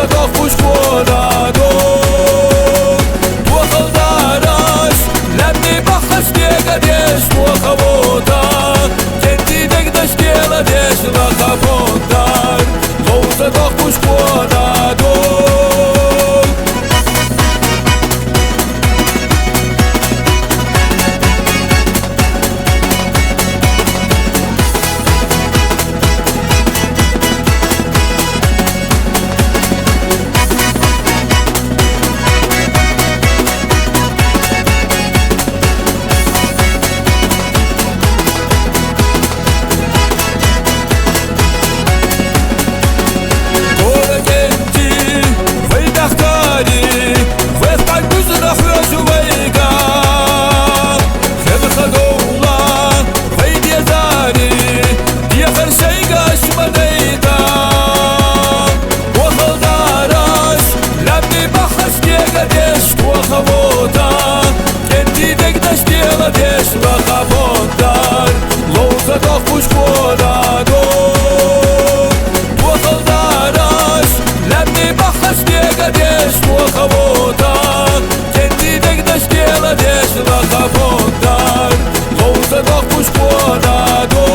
doch pushkonado Tuakaldarash Lemni bakhas diega desh Tuakavoda Kenti degdash diela desh Lakabondar Lousa doch pushkonado Desh Lakabondar Lousa doch pushkonado Tuakaldarash Lemni bakhas diega desh Tuakavoda Kenti degdash diela desh Lakabondar Lousa doch pushkonado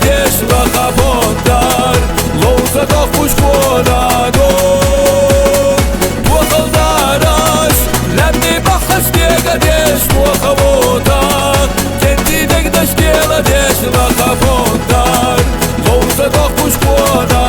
Desh Lakabondar Lousa doch pushkonado Tuakaldarash Lemni bakhas diega desh Tuakavoda Kenti degdash diela desh Lakabondar Lousa doch pushkonado